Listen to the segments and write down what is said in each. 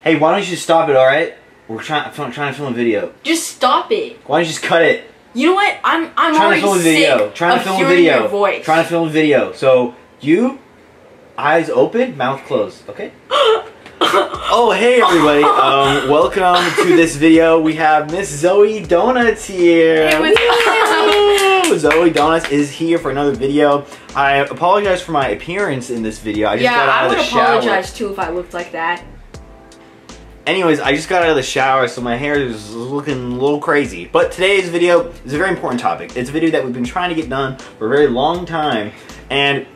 Hey, why don't you just stop it, alright? I'm trying to film a video. Just stop it. Why don't you just cut it? You know what? I'm already sick Trying to film a video. Your voice. Trying to film a video. So, you, eyes open, mouth closed, okay? Oh, hey everybody. Welcome to this video. We have Miss Zoe Donuts here. Hey, what's up? Zoe Donuts is here for another video. I apologize for my appearance in this video. I just got out of the shower. I would apologize too if I looked like that. Anyways, I just got out of the shower, so my hair is looking a little crazy. But today's video is a very important topic. It's a video that we've been trying to get done for a very long time. And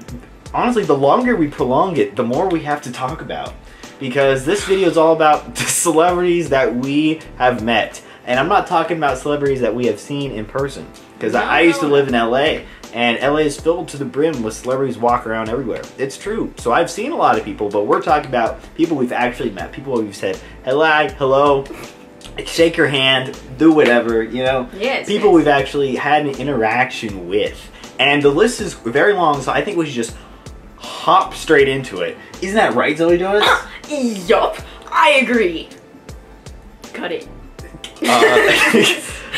honestly, the longer we prolong it, the more we have to talk about. Because this video is all about the celebrities that we have met. And I'm not talking about celebrities that we have seen in person. Because I used to live in LA. And LA is filled to the brim with celebrities walking around everywhere. It's true. So I've seen a lot of people, but we're talking about people we've actually met. People we've said, hello, shake your hand, do whatever, you know? Yes. People we've actually had an interaction with. And the list is very long, so I think we should just hop straight into it. Isn't that right, Zoe Donuts? Yup, I agree. Cut it.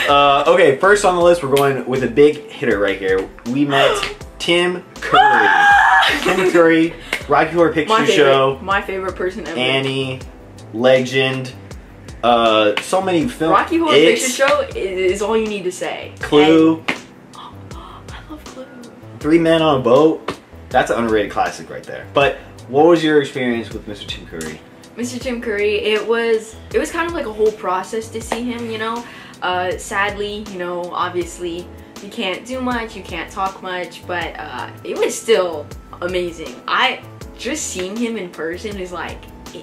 Okay, first on the list, we're going with a big hitter right here. We met Tim Curry. Tim Curry, Rocky Horror Picture Show. My favorite person ever. Annie, Legend, so many films. Rocky Horror Picture Show is all you need to say. Clue. And, I love Clue. 3 Men on a Boat. That's an underrated classic right there. But what was your experience with Mr. Tim Curry? Mr. Tim Curry, it was kind of like a whole process to see him, you know. Sadly, you know, obviously you can't do much, you can't talk much, but it was still amazing. Just seeing him in person is like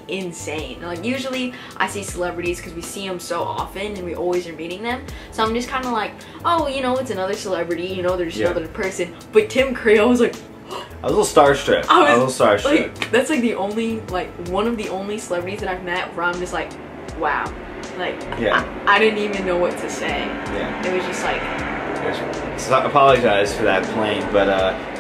insane. Like usually I see celebrities because we see them so often and we always are meeting them, so I'm just kind of like, oh, you know, it's another celebrity, you know, they're just another person. But Tim Curry, I was like, I was a little starstruck. I was a little starstruck. Like, that's like the only, like, one of the only celebrities that I've met where I'm just like, wow. Like, yeah. I didn't even know what to say. Yeah. It was just like... So I apologize for that plane, but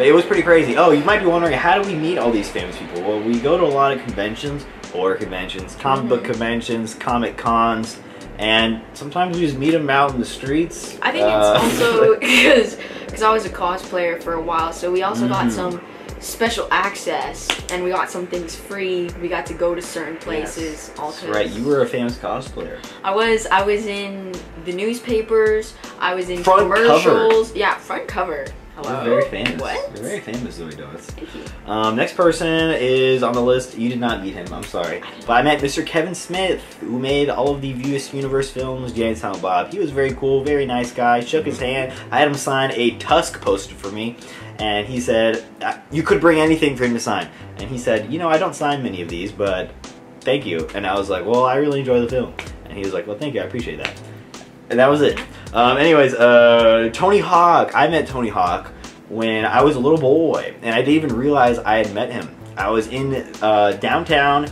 it was pretty crazy. Oh, you might be wondering, how do we meet all these famous people? Well, we go to a lot of conventions, horror conventions, comic book conventions, comic cons, and sometimes we just meet them out in the streets. I think it's also because I was a cosplayer for a while, so we also got some special access, and we got some things free. We got to go to certain places. Yes, that's right. You were a famous cosplayer. I was in the newspapers. I was in front commercials. Cover. Yeah, front cover. Hello. You're very famous. What? You're very famous, Zoe Donuts. Thank you. Next person is on the list. You did not meet him. I'm sorry, but I met Mr. Kevin Smith, who made all of the Views Universe films. Jay and Silent Bob. He was very cool, very nice guy. Shook his hand. I had him sign a Tusk poster for me. And he said, you could bring anything for him to sign. And he said, you know, I don't sign many of these, but thank you. And I was like, well, I really enjoy the film. And he was like, well, thank you, I appreciate that. And that was it. Anyways, Tony Hawk. I met Tony Hawk when I was a little boy. And I didn't even realize I had met him. I was in downtown,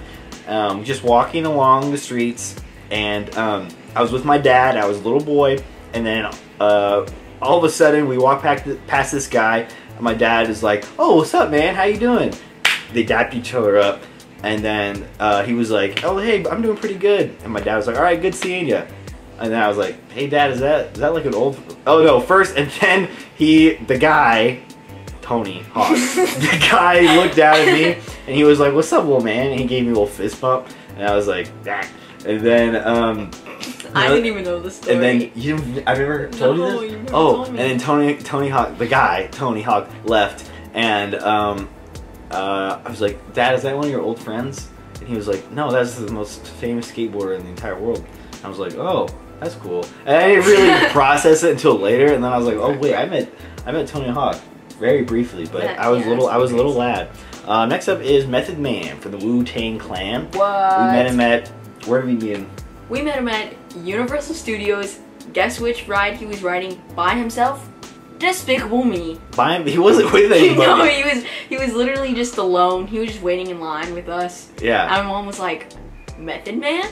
just walking along the streets. And I was with my dad. I was a little boy. And then all of a sudden, we walked past this guy. My dad is like, oh, what's up, man? How you doing? They dapped each other up. And then he was like, oh, hey, I'm doing pretty good. And my dad was like, all right, good seeing you. And then I was like, hey, Dad, is that like an old... Oh, no, first, and then the guy, Tony Hawk, the guy looked down at me, and he was like, what's up, little man? And he gave me a little fist bump. And I was like, ah. And then... I didn't even know the story. And then I've never told you this? You never told me. And then Tony Hawk, the guy, Tony Hawk, left, and I was like, Dad, is that one of your old friends? And he was like, no, that's the most famous skateboarder in the entire world. And I was like, oh, that's cool. And I didn't really process it until later, and then I was like, oh wait, I met Tony Hawk very briefly, but Yeah, I was a little crazy. lad. Next up is Method Man from the Wu-Tang Clan. What? We met him at, where did we meet him? We met him at Universal Studios. Guess which ride he was riding by himself? Despicable Me. By him? He wasn't with anybody. No, he was literally just alone. He was just waiting in line with us. Yeah. And my mom was like, Method Man?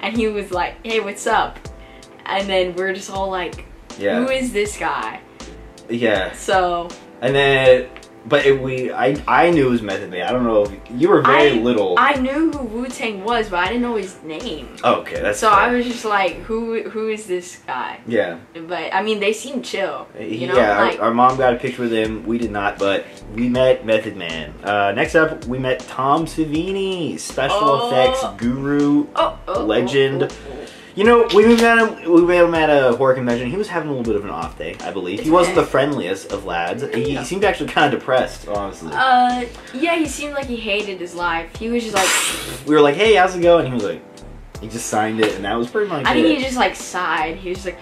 And he was like, hey, what's up? And then we're just all like, Yeah. who is this guy? Yeah. So. And then But I knew it was Method Man. I don't know if you were very little. I knew who Wu-Tang was, but I didn't know his name. Okay, that's so fair. I was just like, who is this guy? Yeah. But I mean, they seem chill. You know? Yeah, like, our mom got a picture with him. We did not, but we met Method Man. Next up, we met Tom Savini, special effects guru, legend. You know, we met him at a horror convention. He was having a little bit of an off day, I believe. He wasn't the friendliest of lads. He seemed actually kind of depressed, honestly. Yeah, he seemed like he hated his life. He was just like... We were like, hey, how's it going? And he was like... He just signed it, and that was pretty much it. I think he just, like, sighed. He was just like...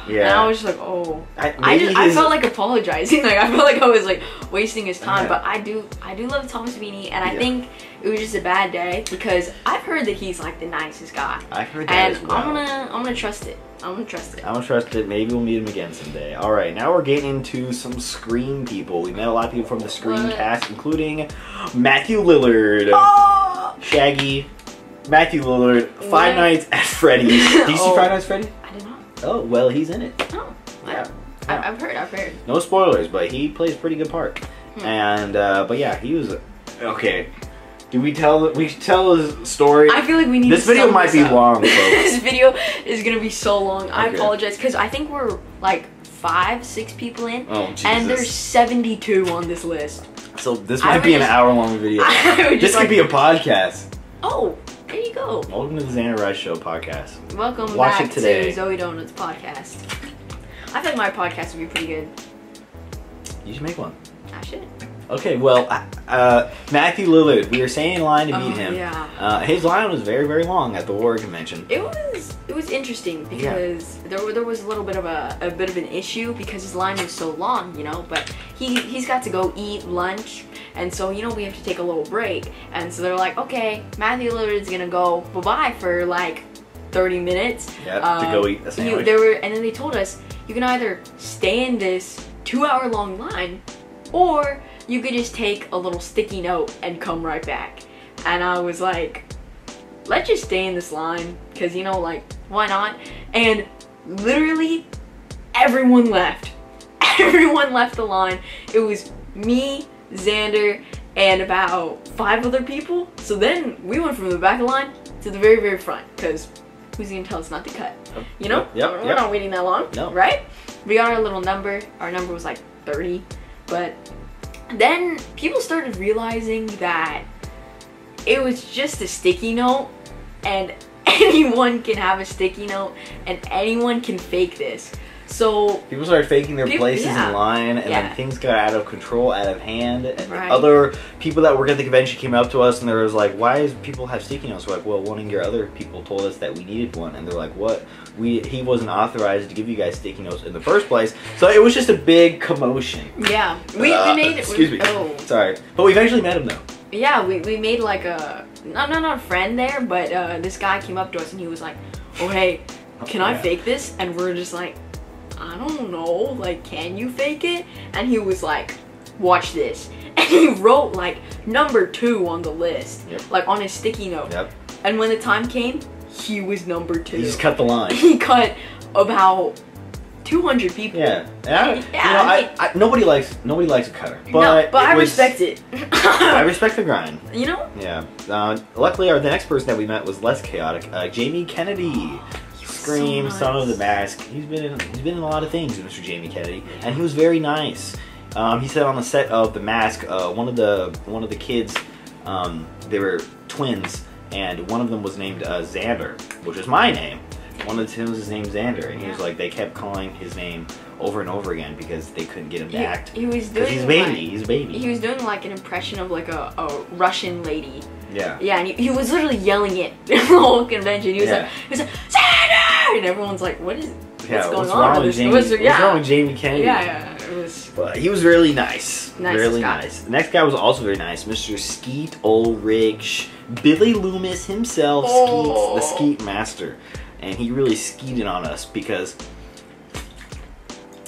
Yeah. And I was just like, oh. I felt like apologizing. Like, I felt like I was, like, wasting his time. But I do love Tom Savini, and I think it was just a bad day because I've heard that he's, like, the nicest guy. I've heard that as well. And I'm gonna trust it. I'm gonna trust it. I'm gonna trust it. Maybe we'll meet him again someday. Alright, now we're getting into some Scream people. We met a lot of people from the Scream cast, including Matthew Lillard, Shaggy, Matthew Lillard, Five Nights at Freddy's. Did you see Five Nights at Freddy's? I did not. Oh, well, he's in it. Oh, yeah. I've heard. No spoilers, but he plays a pretty good part. And, but yeah, he was, okay. Do we tell his story? I feel like we need this to video might be long, folks. This video is gonna be so long. I apologize, because I think we're like 5-6 people in. Oh, Jesus. And there's 72 on this list. So this might be an hour-long video. This could be a podcast. Oh, there you go. Welcome to the ZRice Show podcast. Welcome back to Zoe Donuts podcast. I think my podcast would be pretty good. You should make one. I should. Okay, well, Matthew Lillard, we were saying in line to meet him. Yeah. His line was very, very long at the horror convention. It was interesting because there was a little bit of an issue because his line was so long, you know. But he's got to go eat lunch, and so you know we have to take a little break. And so they're like, okay, Matthew Lillard's gonna go bye-bye for like 30 minutes. Yeah, to go eat a sandwich. And then they told us you can either stay in this 2-hour-long line, or you could just take a little sticky note and come right back. And I was like, let's just stay in this line, because, you know, like, why not? And literally, everyone left. Everyone left the line. It was me, Xander, and about 5 other people. So then we went from the back of the line to the very, very front, because who's gonna tell us not to cut? You know? We're not waiting that long, right? We got our little number. Our number was like 30, but then people started realizing that it was just a sticky note, and anyone can have a sticky note, and anyone can fake this. So people started faking their places in line, and then things got out of control, out of hand. Other people that work at the convention came up to us, and there was like, why do people have sticky notes? We're like, well, one of your other people told us that we needed one, and they're like, what? He wasn't authorized to give you guys sticky notes in the first place. So it was just a big commotion. Yeah, we made it. Excuse me. Oh, sorry, but we eventually met him though. Yeah, we made like a not a friend there, but this guy came up to us and he was like, oh hey, can I fake this? And we're just like, I don't know, like, can you fake it? And he was like, watch this. And he wrote like number 2 on the list, like on his sticky note. And when the time came, he was number 2. He just cut the line. He cut about 200 people. Yeah. Nobody likes a cutter. But, but I respect it. I respect the grind. You know? Yeah. Luckily, the next person that we met was less chaotic. Jamie Kennedy. Scream, so Son of the Mask. He's been in a lot of things, Mr. Jamie Kennedy, and he was very nice. He said on the set of The Mask, one of the kids, they were twins, and one of them was named Xander, which is my name. One of the twins was named Xander, and he was like, they kept calling his name over and over again because they couldn't get him to act. He was doing he's a baby. He's a baby. He was doing like an impression of like a Russian lady. Yeah. Yeah, and he was literally yelling it the whole convention. He was like, Xander! And everyone's like, what's going on with this? What's wrong with Jamie Kennedy? Yeah, it was. But he was really nice. Really guy. nice. The next guy was also very nice, Mr. Skeet Ulrich, Billy Loomis himself, Skeet, the Skeet Master. And he really skeeted on us because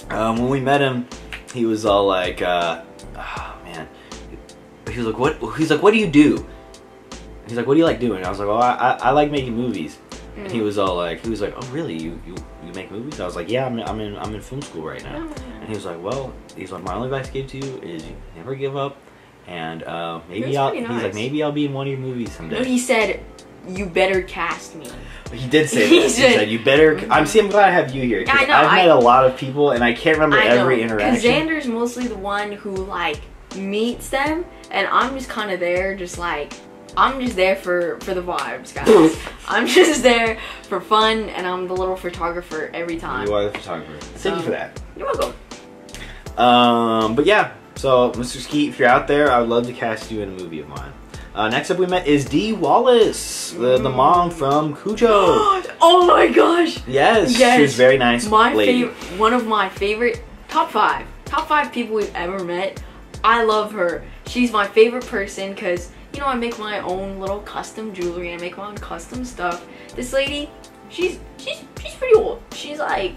when we met him, he was all like, oh man. He was like, what do you do? He's like, what do you like doing? I was like, well, I like making movies. And he was all like, oh really? You make movies? I was like, yeah, I'm in film school right now. And And he was like, well, he's like, my only advice I give to you is you never give up. And maybe nice. he's like, maybe I'll be in one of your movies someday. No, he said, you better cast me. He did say that. He said, you better. I'm glad I have you here. Because I've met a lot of people and I can't remember every interaction. Because Xander's mostly the one who, like, meets them. And I'm just kind of there, just like, I'm just there for the vibes, guys. I'm just there for fun, and I'm the little photographer every time. You are the photographer. Thank you for that. You're welcome. But yeah, so Mr. Skeet, if you're out there, I would love to cast you in a movie of mine. Next up we met is Dee Wallace, the mom from Cujo. Oh my gosh! Yes, she was very nice. One of my favorite, top five people we've ever met. I love her. She's my favorite person because, you know, I make my own little custom jewelry and I make my own custom stuff. This lady, she's pretty old. She's like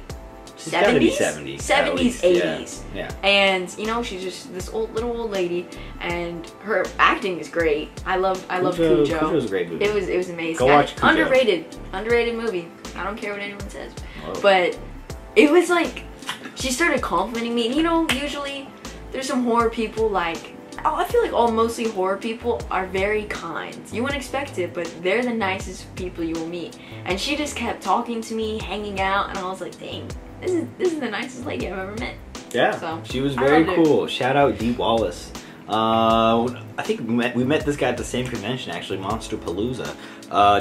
70s, 80s. Yeah. And you know, she's just this little old lady, and her acting is great. I love Cujo. Cujo was a great movie. It was amazing. Go watch Cujo. Underrated movie. I don't care what anyone says. Whoa. But it was like, she started complimenting me. And you know, usually there's some horror people like, I feel like mostly horror people are very kind. You wouldn't expect it, but they're the nicest people you will meet. And she just kept talking to me, hanging out, and I was like, dang, this is the nicest lady I've ever met. Yeah, so, she was very cool. Shout out Dee Wallace. I think we met this guy at the same convention, actually, Monsterpalooza.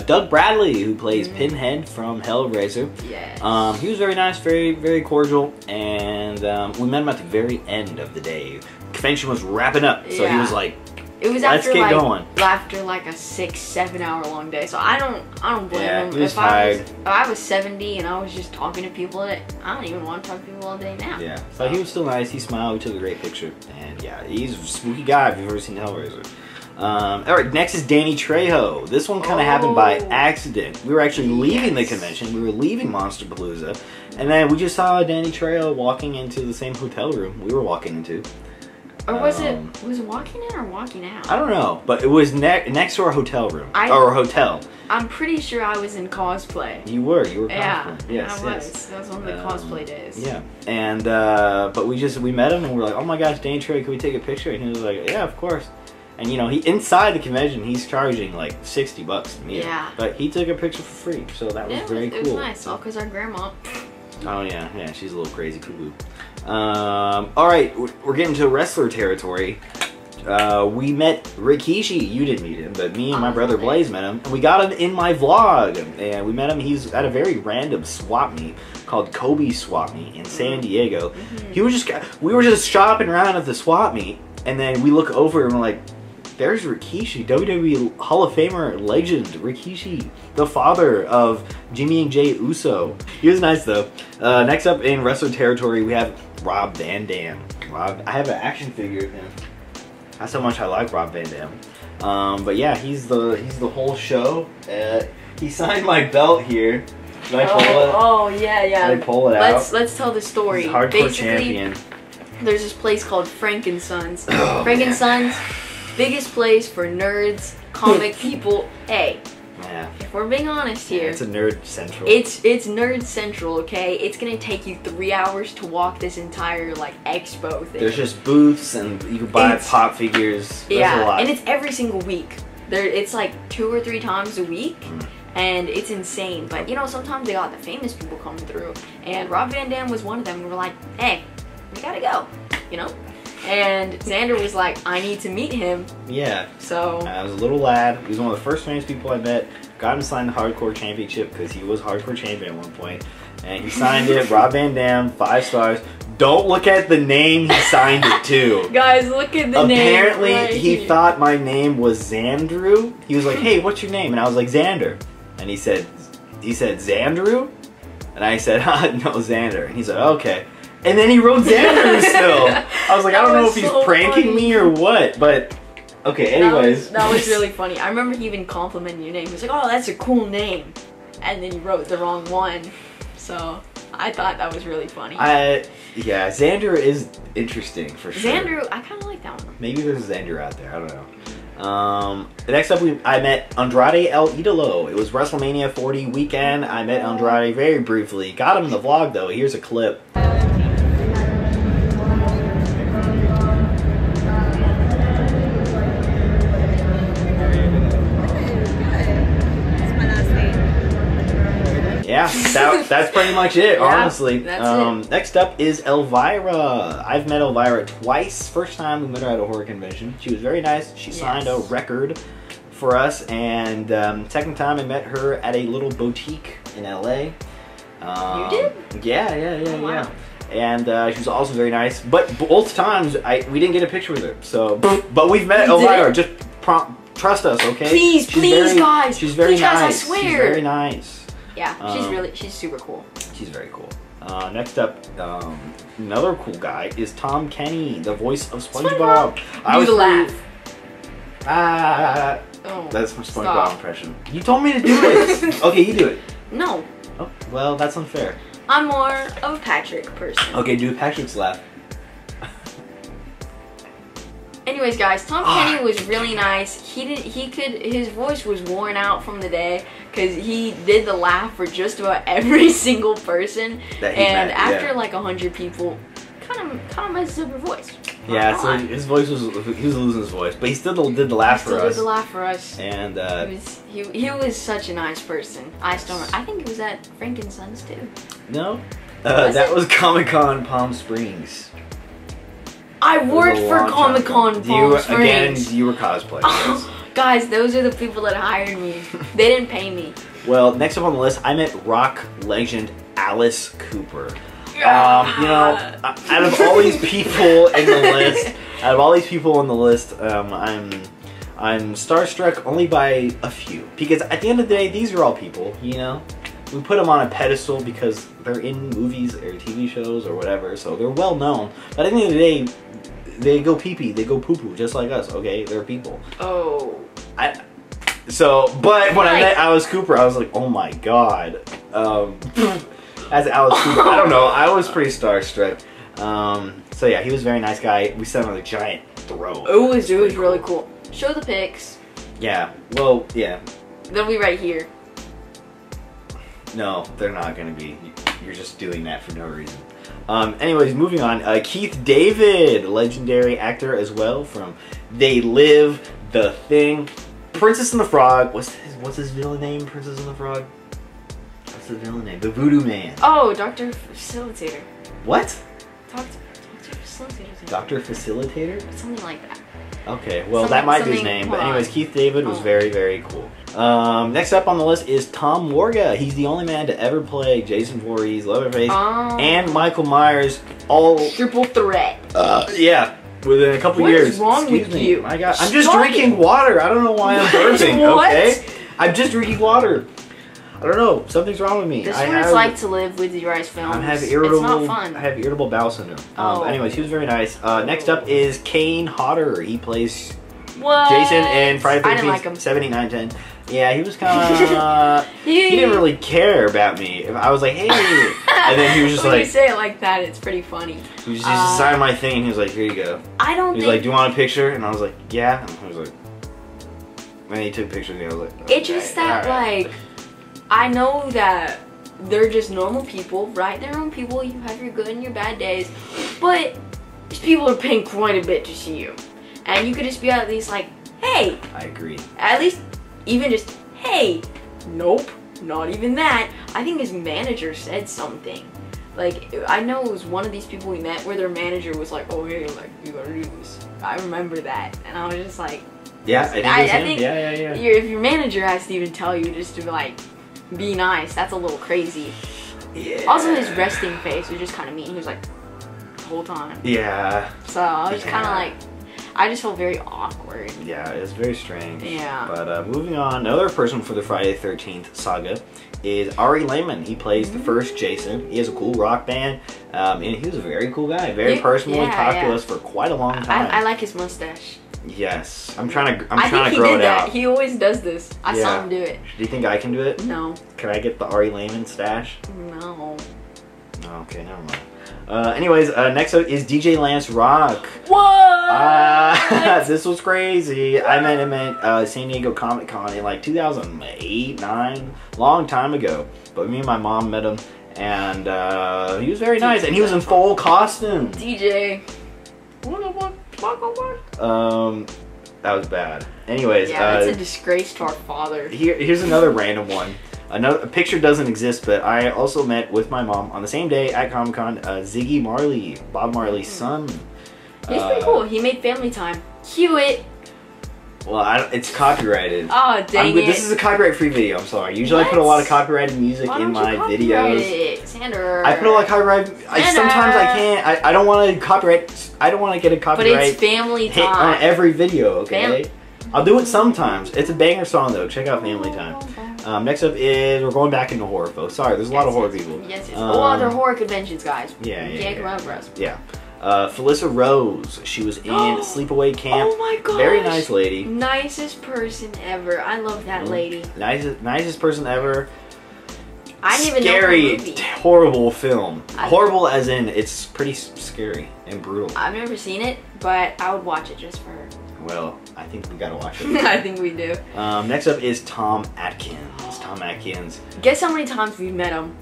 Doug Bradley, who plays Pinhead from Hellraiser. Yes. He was very nice, very, very cordial, and we met him at the very end of the day. Convention was wrapping up, so he was like, it was let's get going. After like a 6-7 hour long day, so I don't blame him. He was tired. If I was 70 and I was just talking to people, I don't even want to talk to people all day now. Yeah, so he was still nice. He smiled. We took a great picture, and yeah, he's a spooky guy if you've ever seen Hellraiser. All right, next is Danny Trejo. This one kind of happened by accident. We were actually leaving the convention. We were leaving Monsterpalooza, and then we just saw Danny Trejo walking into the same hotel room we were walking into. Or was it walking in or walking out? I don't know, but it was next to our hotel room, or hotel. I'm pretty sure I was in cosplay. You were cosplaying. Yeah, yes, I was. That was one of the cosplay days. Yeah, and but we met him and we were like, oh my gosh, Danny Trejo, can we take a picture? And he was like, yeah, of course. And you know, inside the convention, he's charging like $60 to meet him. But he took a picture for free, so that was very cool. It was nice, all because our grandma. Oh yeah, she's a little crazy cuckoo. All right, we're getting to wrestler territory. We met Rikishi. You didn't meet him, but me and my brother Blaze met him. And we got him in my vlog. And we met him, he's at a very random swap meet called Kobe Swap Meet in San Diego. We were just shopping around at the swap meet, and then we look over and we're like, there's Rikishi, WWE Hall of Famer legend, Rikishi, the father of Jimmy and Jay Uso. He was nice though. Next up in wrestler territory, we have Rob Van Dam. I have an action figure of him. That's how much I like Rob Van Dam. But yeah, he's the whole show. He signed my belt here. Can I pull it? Oh yeah. Can I pull it out? Let's tell the story. He's a hardcore champion. There's this place called Frankensons. Frankensons. Biggest place for nerds, comic people. Hey, if we're being honest here, it's a nerd central. It's nerd central, okay? It's gonna take you 3 hours to walk this entire like expo thing. There's just booths and you can buy pop figures. There's a lot. And it's every single week. It's like 2 or 3 times a week. And it's insane. But you know, sometimes they got the famous people coming through. And Rob Van Dam was one of them. We were like, hey, we gotta go, you know? And Xander was like, I need to meet him. Yeah. So I was a little lad. He was one of the first famous people I met. Got him signed the Hardcore Championship because he was Hardcore Champion at one point. And he signed it, Rob Van Dam, 5 stars. Don't look at the name he signed it to. Guys, look at the name. Apparently, he thought my name was Xandrew. He was like, hey, what's your name? And I was like, Xander. And he said, Xandrew? And I said, no, Xander. And he's like, okay. And then he wrote Xander still. I was like, I don't know if he's pranking me or what, but okay, anyways. That was really funny. I remember he even complimented your name. He was like, oh, that's a cool name. And then he wrote the wrong one. So I thought that was really funny. Yeah, Xander is interesting for sure. Xander, I kind of like that one. Maybe there's a Xander out there, I don't know. Next up, I met Andrade El Idolo. It was WrestleMania 40 weekend. I met Andrade very briefly. Got him in the vlog though. Here's a clip. yeah, that's pretty much it, Yeah, honestly. that's it. Next up is Elvira. I've met Elvira twice. First time we met her at a horror convention. She was very nice. She signed a record for us, and second time I met her at a little boutique in LA. You did? Yeah. Oh, wow. And she was also very nice. But both times we didn't get a picture with her. So, but we've met Elvira. Just trust us, okay? Please, guys. She's very nice. I swear. She's very nice. Yeah, she's super cool. She's very cool. Next up, another cool guy is Tom Kenny, the voice of SpongeBob. I was laugh. That's my SpongeBob impression. You told me to do it. Okay, you do it. No. Oh, well, that's unfair. I'm more of a Patrick person. Okay, do Patrick's laugh. Anyways, guys, Tom Kenny was really nice. His voice was worn out from the day because he did the laugh for just about every single person. And after like 100 people, kind of messes up your voice. Yeah, so his voice he was losing his voice, but he still did the laugh for us. He did the laugh for us. And he was such a nice person. I think it was at Frankenstein's too. No, that was Comic-Con Palm Springs. I worked for Comic-Con Palm Springs. Again, you were cosplaying. Yes. Guys, those are the people that hired me. They didn't pay me. Well, next up on the list, I met rock legend Alice Cooper. You know, out of all these people in the list, I'm starstruck only by a few, because at the end of the day, these are all people. You know, we put them on a pedestal because they're in movies or TV shows or whatever, so they're well known. But at the end of the day, they go pee-pee, they go poo-poo, just like us. Okay, they're people. Oh. But when I met Alice Cooper, I was like, oh my god. As Alice Cooper, I don't know. I was pretty starstruck. So yeah, he was a very nice guy. We sat on a giant throne. It was really cool. Show the pics. Yeah. Well, yeah. They'll be right here. No, they're not gonna be. You're just doing that for no reason. Anyways, moving on. Keith David, legendary actor as well from They Live, The Thing, Princess and the Frog. What's his villain name? Princess and the Frog. What's the villain name? The Voodoo Man. Oh, Dr. Facilitator. What? Dr. Facilitator. Dr. Facilitator? Something like that. Okay, well that might be his name. But anyways, Keith David was very, very cool. Next up on the list is Tom Morga. He's the only man to ever play Jason Voorhees, Leatherface, and Michael Myers, all triple threat. Yeah, within a couple years. What's wrong with you? My God, I'm just drinking water. I don't know why I'm burping. Okay, I'm just drinking water. I don't know. Something's wrong with me. This is what it's like to live with ZRice films. It's not fun. I have irritable bowel syndrome. Anyways, he was very nice. Next up is Kane Hodder. He plays Jason in Friday the 13th, I didn't like him. 7, 8, 9, 10. Yeah, he was kind of... he didn't really care about me. If I was like, hey... And then he was just when like... you say it like that, it's pretty funny. He was just signed my thing and he was like, here you go. He was like, do you want a picture? And I was like, yeah. And I was like... And he took a picture of me. I was like... Okay, it's just that, like... I know that they're just normal people, right? They're normal people. You have your good and your bad days. But these people are paying quite a bit to see you. And you could just be at least like, hey. I agree. At least even just, hey. Nope, not even that. I think his manager said something. Like, I know it was one of these people we met where their manager was like, oh, hey, like, you gotta do this. I remember that. And I was just like... Yeah, I think yeah. If your manager has to even tell you just to be like, be nice, that's a little crazy. Yeah. Also, his resting face was just kind of mean. He was like, the whole time. Yeah. So I was kind of like, I just felt very awkward. Yeah, it was very strange. Yeah. But moving on, another person for the Friday the 13th saga is Ari Lehman. He plays the first Jason. He has a cool rock band, and he was a very cool guy. Very personal. He talked to us for quite a long time. I like his mustache. Yes, I'm trying to grow it that. out. He always does this. I saw him do it. Do you think I can do it? No. Can I get the Ari Lehman stash? No. Okay, never mind. Anyways, next up is DJ Lance Rock. What? This was crazy. I met him at San Diego Comic Con in like 2008, 9, long time ago. But me and my mom met him, and he was very nice, and he was in full costume. DJ. That was bad. Anyways, yeah, that's a disgrace to our father. Here's another random one. A picture doesn't exist, but I also met with my mom on the same day at Comic-Con, Ziggy Marley, Bob Marley's son. He's pretty cool. He made Family Time. Cue it. Well, it's copyrighted. Oh, dang it. This is a copyright-free video, I'm sorry. Usually I put a lot of copyrighted music in my videos. It? Sander. I put a lot of copyright. Sometimes I can't. I don't want to copyright. I don't want to get a copyright but it's Family hit Time. on every video, okay? I'll do it sometimes. It's a banger song, though. Check out Family Time. Next up is, we're going back into horror, folks. Sorry, there's a lot of horror people. Yes, oh, they're horror conventions, guys. Yeah. Come out for us. Yeah. Felissa Rose, she was in Sleepaway Camp. Oh my gosh. Very nice lady. Nicest person ever. I love that lady. Nicest person ever. I didn't even know her movie. Horrible film. Horrible as in, it's pretty scary and brutal. I've never seen it, but I would watch it just for her. Well, I think we gotta watch it. I think we do. Next up is Tom Atkins. Tom Atkins. Guess how many times we've met him?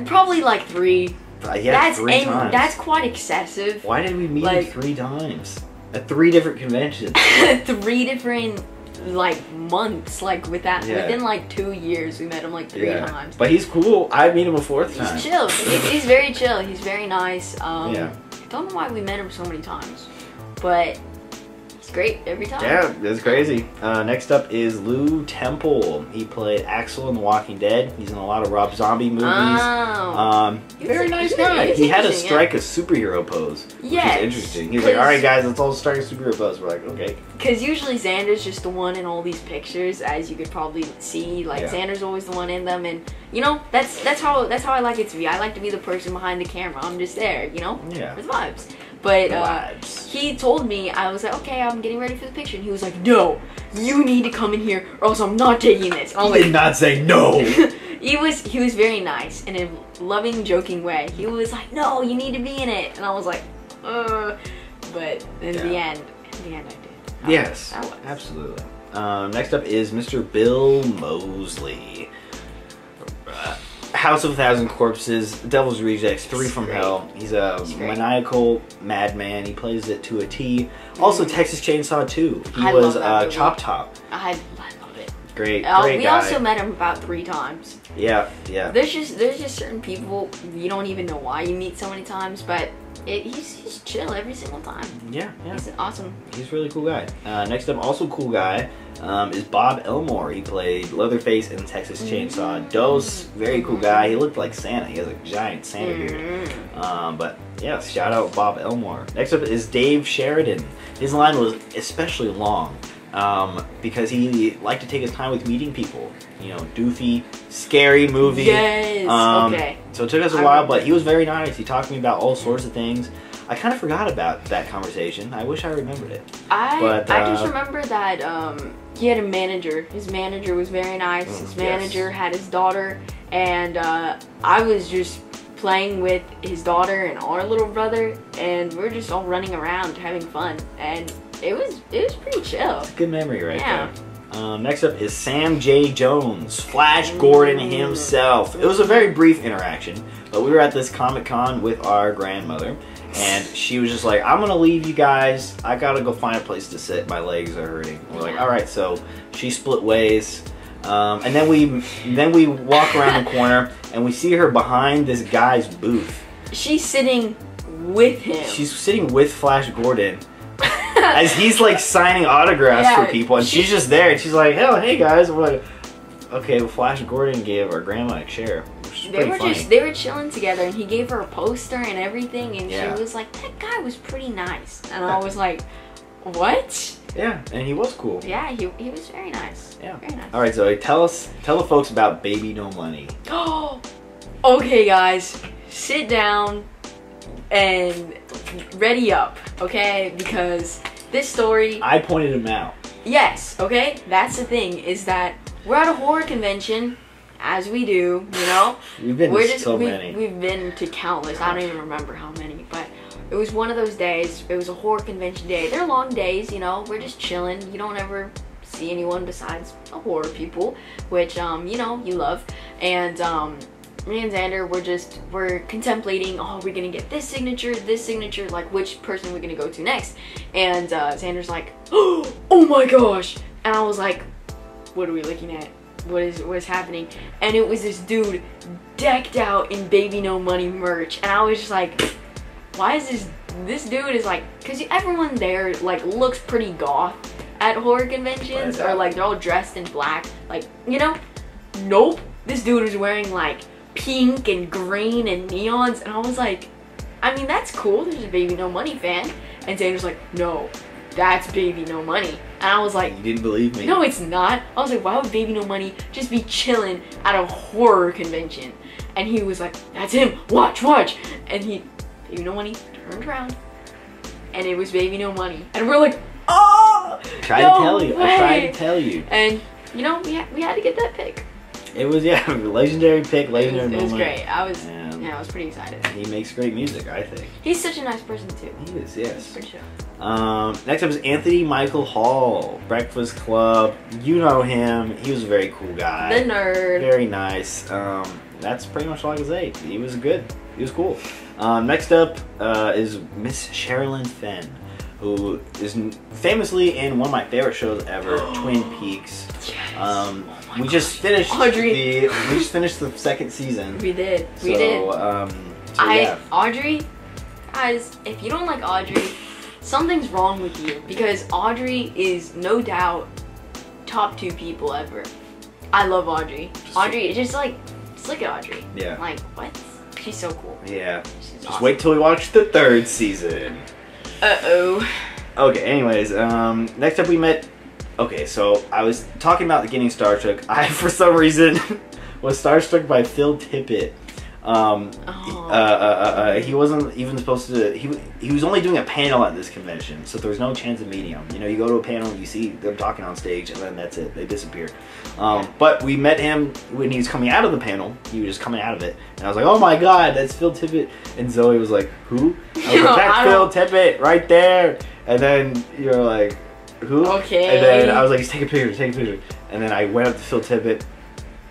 Probably like 3. Yeah, 3 times. That's quite excessive. Why did we meet him 3 times? At 3 different conventions. 3 different months, within 2 years we met him 3 times. But he's cool. I'd meet him a 4th time. He's chill. He's very chill. He's very nice. Yeah. Don't know why we met him so many times, but he's great every time. Yeah, that's crazy. Next up is Lou Temple. He played Axel in The Walking Dead. He's in a lot of Rob Zombie movies. Oh. Very nice guy. He had to strike a superhero pose, which is interesting. He's like, all right, guys, let's all strike a superhero pose. We're like, okay. Because usually Xander's just the one in all these pictures, as you could probably see. Xander's always the one in them, and that's how I like it to be. I like to be the person behind the camera. I'm just there, with vibes. But he told me, I was like, okay, I'm getting ready for the picture, and he was like, no, you need to come in here, or else I'm not taking this. He did not say no. He was very nice in a loving, joking way. He was like, no, you need to be in it, and I was like, but in the end I did. Yes, absolutely. Next up is Mr. Bill Moseley. House of a Thousand Corpses, Devil's Rejects, 3 from Hell. He's a maniacal madman. He plays it to a T. Also, Texas Chainsaw 2. He was Chop Top. I love it. Great guy. We also met him about 3 times. Yeah. There's just certain people you don't even know why you meet so many times, but he's chill every single time. Yeah. He's awesome. He's a really cool guy. Next up, also cool guy, is Bob Elmore. He played Leatherface in Texas Chainsaw Dos. Very cool guy. He looked like Santa. He has a giant Santa beard. But yeah, shout out Bob Elmore. Next up is Dave Sheridan. His line was especially long because he liked to take his time with meeting people. Doofy, scary movie. Yes. Okay. So it took us a while, but he was very nice. He talked to me about all sorts of things. I kind of forgot about that conversation. I wish I remembered it. I just remember that he had a manager. His manager was very nice. His manager had his daughter, and I was just playing with his daughter and our little brother, and we were just all running around having fun, and it was pretty chill. It's a good memory right there. Next up is Sam J. Jones, Flash Gordon himself. It was a very brief interaction, but we were at this Comic-Con with our grandmother, and she was just like, I'm gonna leave you guys. I gotta go find a place to sit. My legs are hurting. We're like, all right. So she split ways, and then we walk around the corner, and we see her behind this guy's booth. She's sitting with him. She's sitting with Flash Gordon. As he's signing autographs for people, and she's just there, and she's like, "Hell, hey guys!" We're like, "Okay." Well, Flash Gordon gave our grandma a chair. They were chilling together, and he gave her a poster and everything, and she was like, "That guy was pretty nice," and I was like, "What?" Yeah, and he was cool. Yeah, he was very nice. Yeah, very nice. All right, Zoe, tell the folks about Baby No Money. Oh, okay, guys, sit down and ready up, okay? Because this story... I pointed him out. Yes, okay? That's the thing, is that we're at a horror convention, as we do, We've been to so many. We've been to countless. I don't even remember how many, but it was one of those days. It was a horror convention day. They're long days, We're just chilling. You don't ever see anyone besides horror people, which, you love. And, me and Xander, we're contemplating, we're gonna get this signature, which person we're gonna go to next. And Xander's like, oh my gosh. And I was like, what are we looking at? what is happening, and it was this dude decked out in Baby No Money merch, and I was just like, why is this dude is like, because everyone there like looks pretty goth at horror conventions, or like they're all dressed in black, like, you know. Nope, this dude was wearing like pink and green and neons, and I was like, I mean, that's cool, there's a Baby No Money fan. And Zane was like, no, that's Baby No Money. And I was like, you didn't believe me? No, it's not. I was like, why would Baby No Money just be chilling at a horror convention? And he was like, that's him, watch. And Baby No Money turned around, and it was Baby No Money. And we're like, oh! I tried to tell you. And, you know, we had to get that pick. It was, yeah, legendary pick, legendary moment. It was great. I was pretty excited. He makes great music, I think. He's such a nice person, too. He is, yes. Pretty sure. Next up is Anthony Michael Hall, Breakfast Club. You know him. He was a very cool guy. The nerd. Very nice. That's pretty much all I can say. He was good. He was cool. Next up is Miss Sherilyn Fenn, who is famously in one of my favorite shows ever, Twin Peaks. Yes. We just finished Audrey. we just finished the second season. We did. Yeah. Audrey, guys, if you don't like Audrey, something's wrong with you, because Audrey is no doubt top 2 people ever. I love Audrey. Audrey, just look at Audrey. Yeah. Like, what? She's so cool. Yeah. She's Just awesome. wait till we watch the 3rd season. Uh-oh. Okay, anyways, next up we met... Okay, so I was talking about getting starstruck. I, for some reason, was starstruck by Phil Tippett. He wasn't even supposed to... He was only doing a panel at this convention, so there was no chance of meeting him. You know, you go to a panel, you see them talking on stage, and then that's it. They disappear. But we met him when he was coming out of the panel. He was just coming out of it. And I was like, oh my god, that's Phil Tippett. And Zoe was like, who? I was like, that's Phil Tippett, right there. And then you're like, who? Okay. And then I was like, take a picture. And then I went up to Phil Tippett.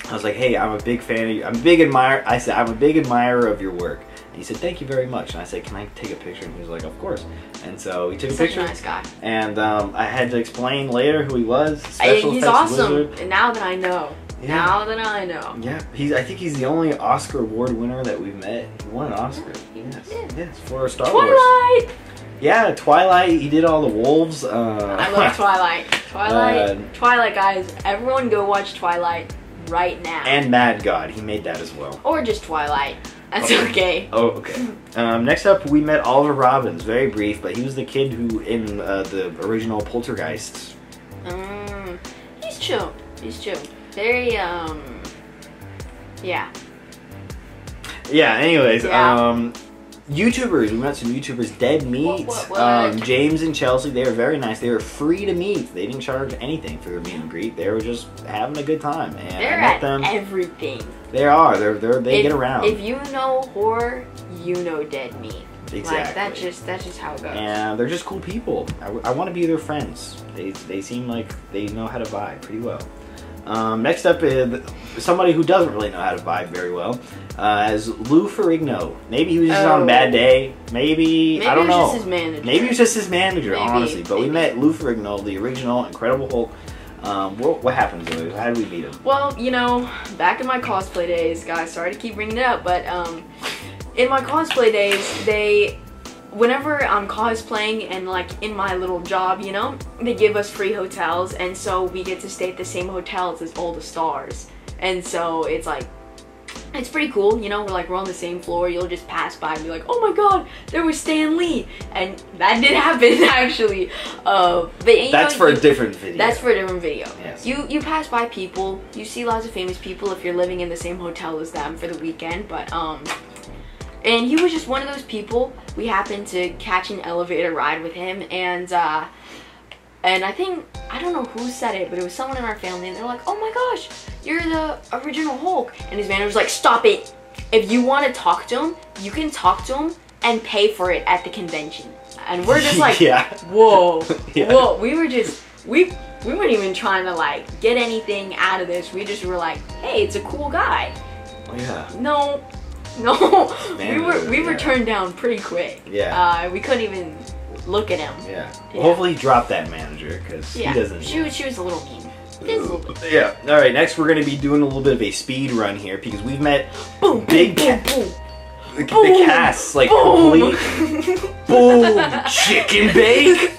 I was like, hey, I'm a big fan of you. I'm a big admirer of your work. And he said, thank you very much. And I said, can I take a picture? And he was like, of course. And so he took a picture. Such a nice guy. And I had to explain later who he was. Special He's effects awesome. wizard. And now that I know. Yeah. Now that I know. Yeah, I think he's the only Oscar award winner that we've met. He won an Oscar. Yes, for Star Wars. Twilight! Yeah, Twilight. He did all the wolves. I love Twilight. Twilight, guys. Everyone go watch Twilight right now. And Mad God. He made that as well. Or just Twilight. That's okay. Oh, okay. Next up, we met Oliver Robbins. Very brief, but he was the kid who in the original Poltergeist. He's chill. Very, yeah. Yeah, anyways, Yeah. YouTubers. We met some YouTubers. Dead Meat. What? James and Chelsea. They were very nice. They were free to meet. They didn't charge anything for their meet and greet. They were just having a good time. And They're I met at them. everything. They are. They get around. If you know horror, you know Dead Meat. Exactly. Like, that's just how it goes. And they're just cool people. I want to be their friends. They seem like they know how to vibe pretty well. Next up is somebody who doesn't really know how to vibe very well, as Lou Ferrigno. Maybe he was just on a bad day. Maybe I don't know. Maybe it was just his manager. Maybe it was just his manager, Maybe, honestly. But we met Lou Ferrigno, the original Incredible Hulk. What happened to him? How did we meet him? Well, you know, back in my cosplay days, guys, sorry to keep bringing it up, but in my cosplay days, whenever I'm cosplaying and like in my little job, you know, they give us free hotels, and so we get to stay at the same hotels as all the stars. And so it's like, it's pretty cool, you know, we're on the same floor. You'll just pass by and be like, oh my god, there was Stan Lee. And that did happen, actually. But, that's for a different video. That's for a different video. Yes. You pass by people, you see lots of famous people if you're living in the same hotel as them for the weekend, but and he was just one of those people. We happened to catch an elevator ride with him, and I think, I don't know who said it, but it was someone in our family, and they're like, oh my gosh, you're the original Hulk. And his manager was like, stop it. If you want to talk to him, you can talk to him and pay for it at the convention. And we're just like, yeah. Whoa, Yeah. Whoa. We were just, we weren't even trying to like get anything out of this. We just were like, hey, it's a cool guy. Oh, yeah. No, we were turned down pretty quick. Yeah. We couldn't even look at him. Yeah. Well, hopefully he dropped that manager, because he doesn't. She was a little mean. Yeah. All right. Next, we're gonna be doing a little bit of a speed run here because we've met Boom, big boom, boom. the casts like complete boom chicken bake.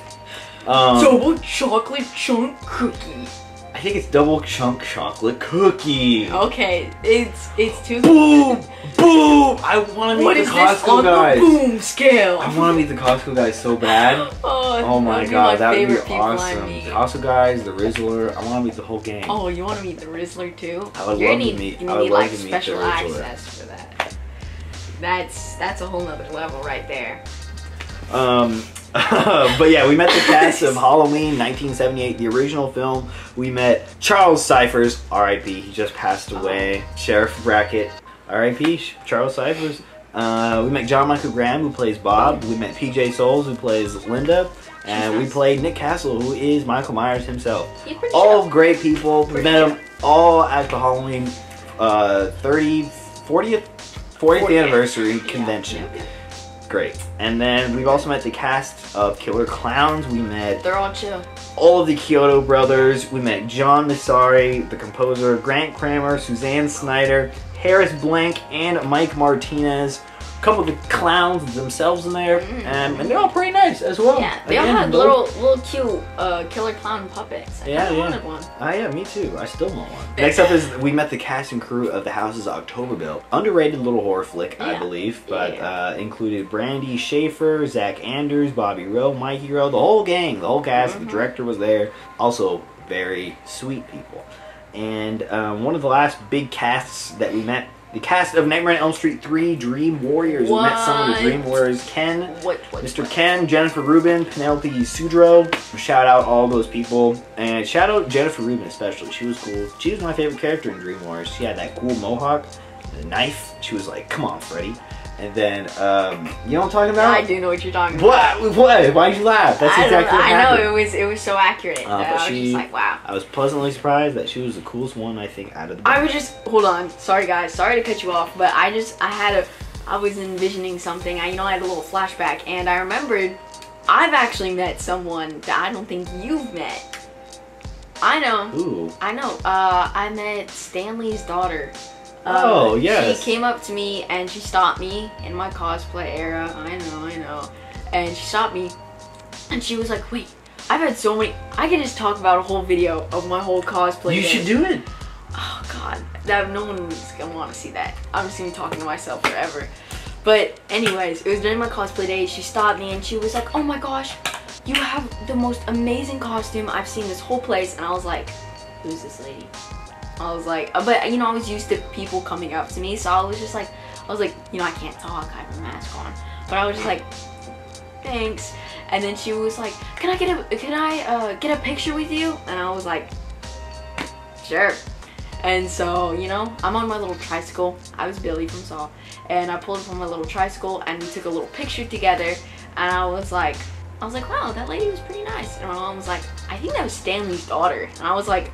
Double chocolate chunk cookie. I think it's double chunk chocolate cookie. Okay, it's too. Boom, boom. I want to What meet is the this Costco on guys. the boom scale? I want to meet the Costco guys so bad. Oh my god, that would be awesome. Costco guys, the Rizzler. I want to meet the whole gang. Oh, you want to meet the Rizzler too? I would You're love gonna to meet. You I would need love like to meet special the Rizzler. access for that. That's a whole nother level right there. But yeah, we met the cast of Halloween 1978, the original film. We met Charles Cyphers, R.I.P. He just passed away. Sheriff Brackett, R.I.P. Charles Cyphers. We met John Michael Graham, who plays Bob. We met P.J. Souls, who plays Linda. And we played Nick Castle, who is Michael Myers himself. All great people. We met them all at the Halloween 40th anniversary convention. Yeah. Great. And then we've also met the cast of Killer Clowns. We met They're all chill. all of the Kyoto brothers. We met John Massari, the composer, Grant Kramer, Suzanne Snyder, Harris Blank, and Mike Martinez. A couple of the clowns themselves in there, and they're all pretty nice as well. Yeah, they all had little cute killer clown puppets. I wanted one. Yeah, me too. I still want one. Next up is we met the cast and crew of The House's Octoberville. Underrated little horror flick, I believe, but included Brandy Schaefer, Zach Anders, Bobby Rowe, Mikey Rowe, the whole gang, the whole cast. The director was there. Also, very sweet people. And one of the last big casts that we met, the cast of Nightmare on Elm Street 3 Dream Warriors. We met some of the Dream Warriors. Ken, Mr. Ken, Jennifer Rubin, Penelope Sudrow. Shout out all those people. And shout out Jennifer Rubin especially. She was cool. She was my favorite character in Dream Warriors. She had that cool mohawk, the knife. She was like, come on, Freddy. And then, you know what I'm talking about? I do know what you're talking about. What? Why'd you laugh? That's exactly what happened. I know, it was so accurate. I was just like, wow. I was pleasantly surprised that she was the coolest one, I think, out of the bunch. I was just, hold on. Sorry, guys. Sorry to cut you off, but I was envisioning something. I had a little flashback, and I remembered I've actually met someone that I don't think you've met. I know. Ooh. I know. I met Stanley's daughter. Oh, yes. She came up to me and she stopped me in my cosplay era. I know. And she stopped me and she was like, wait, I've had so many. I could just talk about a whole video of my whole cosplay. You should do it. Oh, God. No one's going to want to see that. I'm just going to be talking to myself forever. But anyways, it was during my cosplay day. She stopped me and she was like, oh my gosh, you have the most amazing costume I've seen this whole place. And I was like, who's this lady? I was like, but I was used to people coming up to me, so I was like, I can't talk, I have a mask on, but I was just like, thanks. And then she was like, can I get a picture with you? And I was like, sure. And so, I'm on my little tricycle. I was Billy from Saw, and I pulled up on my little tricycle, and we took a little picture together. And I was like, wow, that lady was pretty nice. And my mom was like, I think that was Stanley's daughter. And I was like,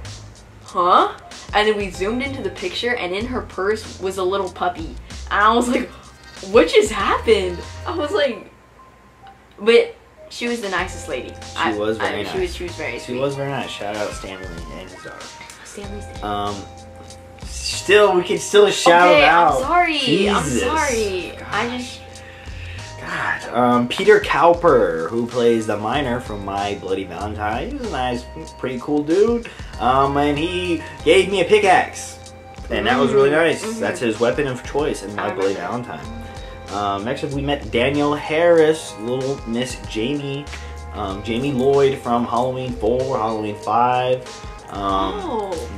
huh? And then we zoomed into the picture, and in her purse was a little puppy. And I was like, what just happened? I was like, but she was the nicest lady. She was very nice. She was very sweet. She was very nice. Shout out Stanley and his daughter. Stanley's daughter. We can still shout it out. I'm sorry. Jesus. I'm sorry. God. Peter Cowper, who plays the miner from My Bloody Valentine. He was a nice, pretty cool dude. And he gave me a pickaxe. And that was really nice. That's his weapon of choice in My Bloody Valentine. Next up, we met Daniel Harris, little Miss Jamie. Jamie Lloyd from Halloween 4, Halloween 5.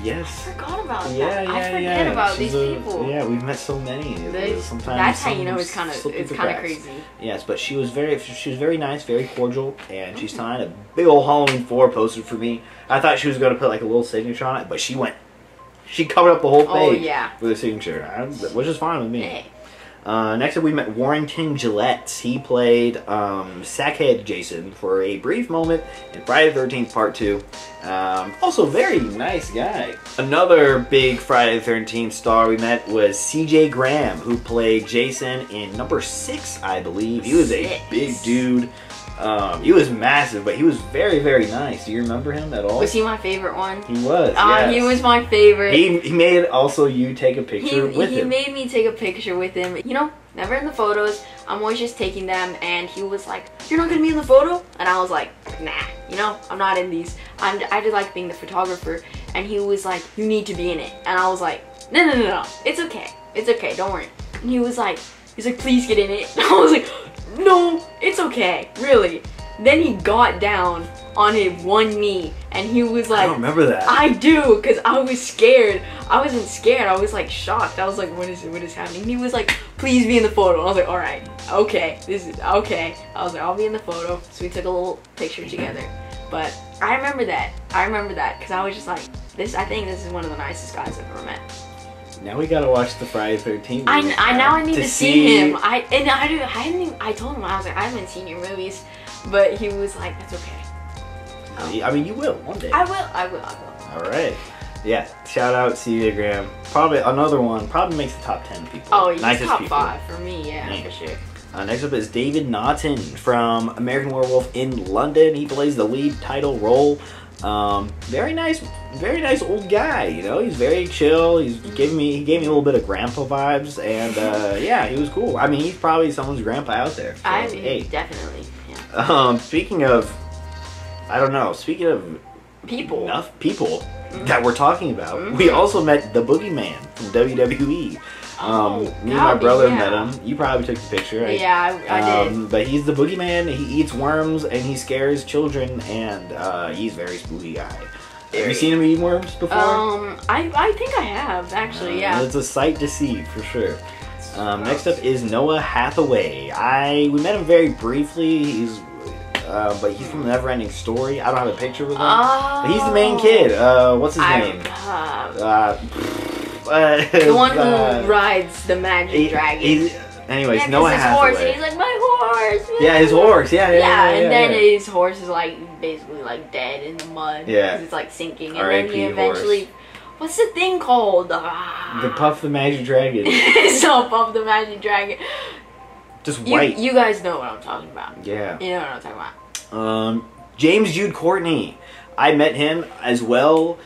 Yes. I forgot about that. I forget about these people. Yeah, we've met so many. Sometimes that's how you know it's kind of crazy. Yes, but she was very nice, very cordial, and she signed a big old Halloween 4 poster for me. I thought she was going to put like a little signature on it, but she covered up the whole page with a signature, which is fine with me. Hey. Next up, we met Warrington Gillette. He played Sackhead Jason for a brief moment in Friday the 13th Part 2. Also, very nice guy. Another big Friday the 13th star we met was C.J. Graham, who played Jason in number 6, I believe. He was a big dude. He was massive, but he was very, very nice. Do you remember him at all? Was he my favorite one? He was, yes. He was my favorite. He made also you take a picture with him. He made me take a picture with him. You know, never in the photos. I'm always just taking them, and he was like, "You're not gonna be in the photo?" And I was like, "Nah, you know, I'm not in these. I just like being the photographer." And he was like, "You need to be in it." And I was like, No. It's okay. It's okay. Don't worry." And he was like, "Please get in it." And I was like, "No, it's okay. Really." Then he got down on his one knee and he was like, I don't remember that. I do, because I was scared. I wasn't scared. I was like shocked. I was like, what is happening? And he was like, "Please be in the photo." And I was like, all right, okay, this is okay. I was like, I'll be in the photo. So we took a little picture together. But I remember that. Because I was just like, I think this is one of the nicest guys I've ever met. Now we gotta watch the Friday 13th. I need to see him. I told him, I was like, I haven't seen your movies, but he was like, that's okay. I mean, you will one day. I will. All right. Yeah. Shout out CJ Graham. Probably another one. Probably makes the top 10 people. Oh, he's nicest top people. 5 for me. Yeah, for sure. Next up is David Naughton from American Werewolf in London. He plays the lead title role. Very nice old guy, you know. He's very chill. He gave me a little bit of grandpa vibes, and yeah, he was cool. I mean, he's probably someone's grandpa out there. So, hey, definitely. Yeah. Speaking of people that we're talking about, we also met the Boogeyman from WWE. Me and my brother met him. You probably took the picture, right? Yeah, I did. But he's the Boogeyman. He eats worms and he scares children, and he's a very spooky guy. Have you seen him eat worms before? I think I have, actually, yeah. It's a sight to see, for sure. Next up is Noah Hathaway. We met him very briefly. But he's from Neverending Story. I don't have a picture with him. But he's the main kid. What's his name? The one who rides the magic dragon. Anyways, yeah, Noah Hathaway. Horse, and he's like, my horse. Yeah, his horse. Yeah. And then his horse is like basically like dead in the mud. Yeah. Because it's like sinking. And R.I.P. then he eventually. Horse. What's the thing called? The Puff the Magic Dragon. It's not Puff the Magic Dragon. Just white. You guys know what I'm talking about. Yeah. You know what I'm talking about. James Jude Courtney. I met him as well.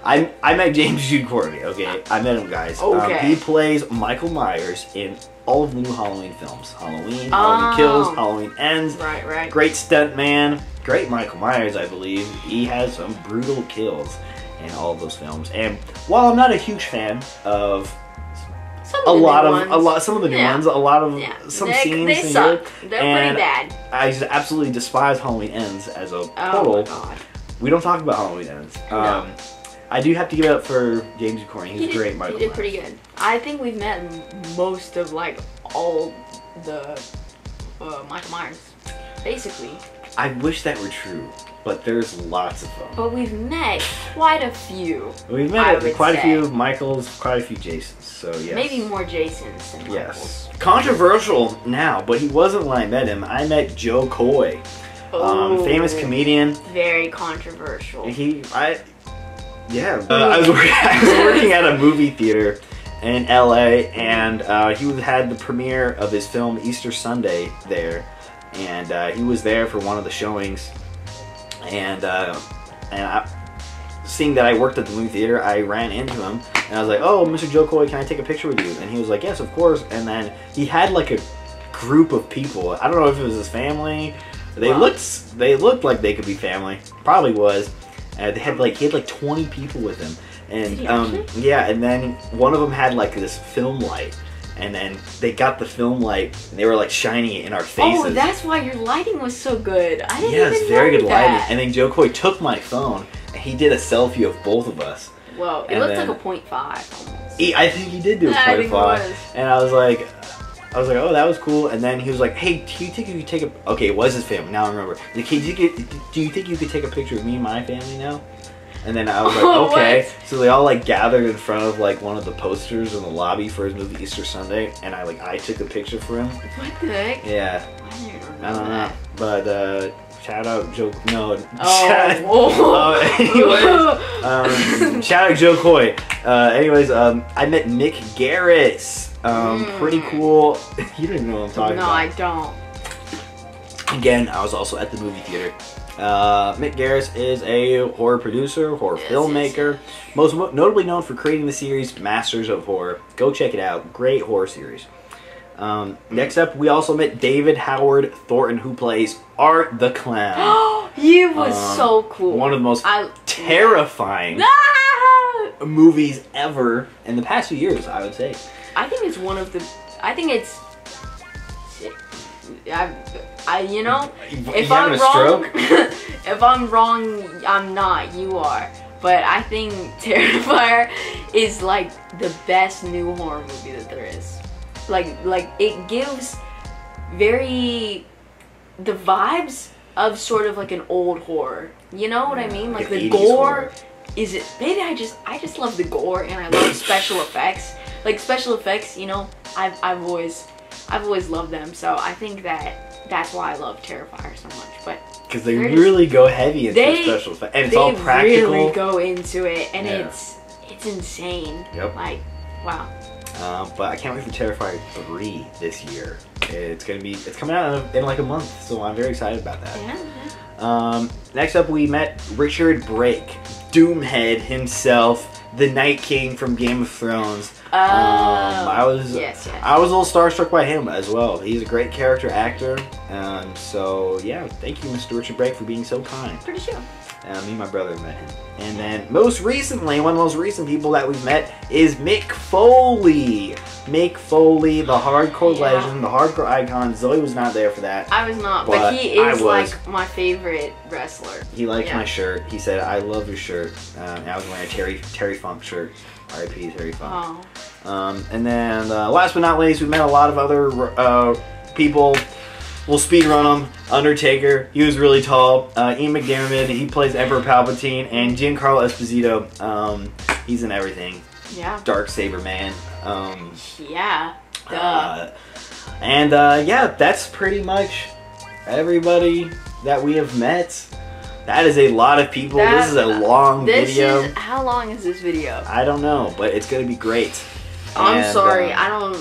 I met James Jude Courtney, okay? I met him, guys. Okay. He plays Michael Myers in all of the new Halloween films. Halloween Kills, Halloween Ends. Right. Great stunt man. Great Michael Myers, I believe. He has some brutal kills in all of those films. And while I'm not a huge fan of some of the new ones, some scenes they suck. They're pretty bad. I just absolutely despise Halloween Ends as a total. Oh my God. We don't talk about Halloween Ends. No. I do have to give it up for James Courtney. He's great, Michael. He did pretty good. I think we've met most of like all the Michael Myers, basically. I wish that were true, but there's lots of them. But we've met quite a few. We've met quite a few Michaels, quite a few Jasons. So yes. Maybe more Jasons than Michaels. Yes. Controversial now, but he wasn't when I met him. I met Joe Coy, famous comedian. Very controversial. I was working at a movie theater in LA, and he had the premiere of his film Easter Sunday there, and he was there for one of the showings, and seeing that I worked at the movie theater, I ran into him, and I was like, "Oh, Mr. Joe Coy, can I take a picture with you?" And he was like, "Yes, of course." And then he had like a group of people. I don't know if it was his family. They looked like they could be family. Probably was. He had like 20 people with him, and yeah, and then one of them had like this film light, and then they got the film light and they were like shining it in our faces. Oh, that's why your lighting was so good. I didn't even know very good that. lighting. And then Joe Coy took my phone and he did a selfie of both of us. Well, it looked like a 0.5 almost. I think he did do a 0.5, and I was like, oh, that was cool. And then he was like, hey, do you think you could take a... Okay, it was his family. Now I remember. Like, do you think you could take a picture of me and my family now? And then I was like, okay. So they all like gathered in front of like one of the posters in the lobby for his movie Easter Sunday, and I took a picture for him. What the heck? Yeah. I don't know. But shout out Joe. No. Anyways, shout out Joe Coy. Anyways, I met Mick Garris. Pretty cool. You don't even know what I'm talking about. No, I don't. Again, I was also at the movie theater. Mick Garris is a horror producer, horror filmmaker, most notably known for creating the series Masters of Horror. Go check it out. Great horror series. Next up, we also met David Howard Thornton, who plays Art the Clown. He was so cool. One of the most terrifying movies ever in the past few years, I would say. I think it's one of the. I think it's. You know, if I'm wrong, if I'm wrong, I'm not. You are. But I think Terrifier is like the best new horror movie that there is. Like it gives the vibes of sort of like an old horor. You know what I mean? Like the gore is it. Maybe I just love the gore and I love special effects. Like special effects, you know, I've always loved them. So I think that's why I love Terrifier so much. But because they really go heavy into the special effects, and it's all practical. They really go into it, and it's insane. Yep. Like, wow. But I can't wait for Terrifier 3 this year. It's coming out in like a month, so I'm very excited about that. Yeah. Next up, we met Richard Brake, Doomhead himself, the Night King from Game of Thrones. I was a little starstruck by him as well. He's a great character actor. So yeah, thank you, Mr. Richard Brake, for being so kind. Pretty sure. Me and my brother met him. And then most recently, one of the most recent people that we've met is Mick Foley. Mick Foley, the hardcore legend, the hardcore icon. Zoe was not there for that. I was not, but he is like my favorite wrestler. He liked my shirt. He said, "I love your shirt." And I was wearing a Terry Funk shirt. R.I.P. Terry Funk. Oh. And then last but not least, we met a lot of other people. We'll speed run him. Undertaker, he was really tall. Ian McDiarmid, he plays Emperor Palpatine, and Giancarlo Esposito, he's in everything. Yeah. Darksaber man. Yeah. Yeah, that's pretty much everybody that we have met. That is a lot of people. This is a long video. How long is this video? I don't know, but it's gonna be great. I'm sorry. I'm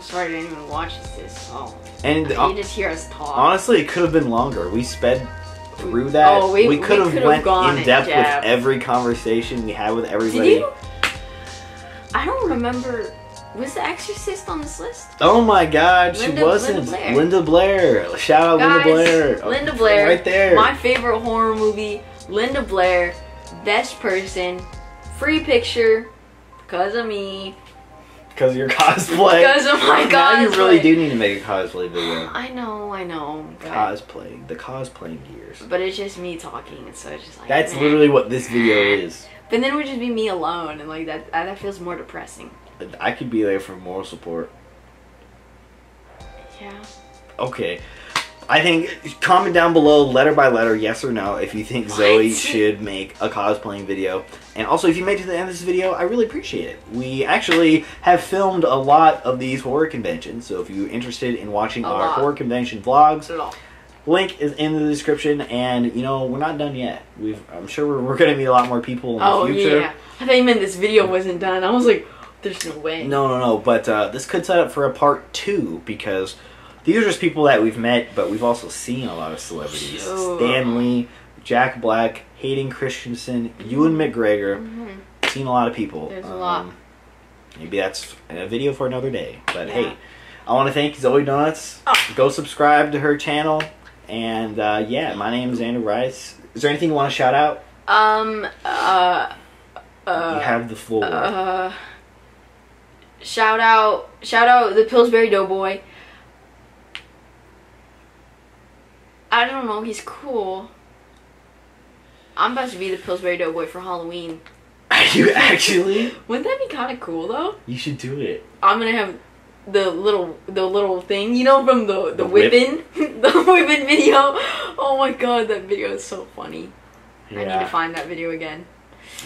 sorry I didn't even watch this. Oh. And you just hear us talk. Honestly, it could have been longer. We sped through that. Oh, we could have went in depth with depth. every conversation we had with everybody. Did you? I don't remember. Was The Exorcist on this list? Oh my God, she wasn't. Linda Blair. Shout out, guys, Linda Blair. Linda Blair. Right there. My favorite horror movie. Linda Blair. Best person. Free picture. Because of me. Because of your cosplay. Because of my cosplay. Now you really do need to make a cosplay video. I know. Cosplay. The cosplaying gears. But it's just me talking, so it's just like... That's literally what this video is. But then it would just be me alone, and like that feels more depressing. I could be there for moral support. Yeah. Okay. I think, comment down below, letter by letter, yes or no, if you think Zoe should make a cosplaying video. And also, if you made it to the end of this video, I really appreciate it. We actually have filmed a lot of these horror conventions, so if you're interested in watching our horror convention vlogs, link is in the description. And, you know, we're not done yet. I'm sure we're going to meet a lot more people in the future. Oh, yeah. I thought you meant this video wasn't done. I was like, there's no way. No. But this could set up for a part 2, because... these are just people that we've met, but we've also seen a lot of celebrities. Stan Lee, Jack Black, Hayden Christensen, Ewan McGregor. Seen a lot of people. There's a lot. Maybe that's a video for another day. But hey, I want to thank Zoe Donuts. Go subscribe to her channel. And yeah, my name is ZRice. Is there anything you want to shout out? You have the floor. Shout out the Pillsbury Doughboy. I don't know, he's cool. I'm about to be the Pillsbury Doughboy for Halloween. Are you actually? Wouldn't that be kind of cool though? You should do it. I'm gonna have the little thing, you know, from the whipping, the whipping video. Oh my God, that video is so funny. Yeah. I need to find that video again.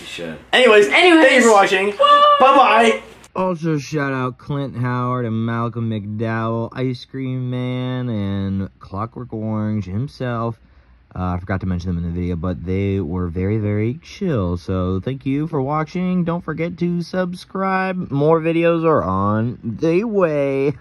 You should. Anyways, thank you for watching. Bye-bye. Also, shout out Clint Howard and Malcolm McDowell, Ice Cream Man, and Clockwork Orange himself. I forgot to mention them in the video, but they were very, very chill. So, thank you for watching. Don't forget to subscribe. More videos are on the way.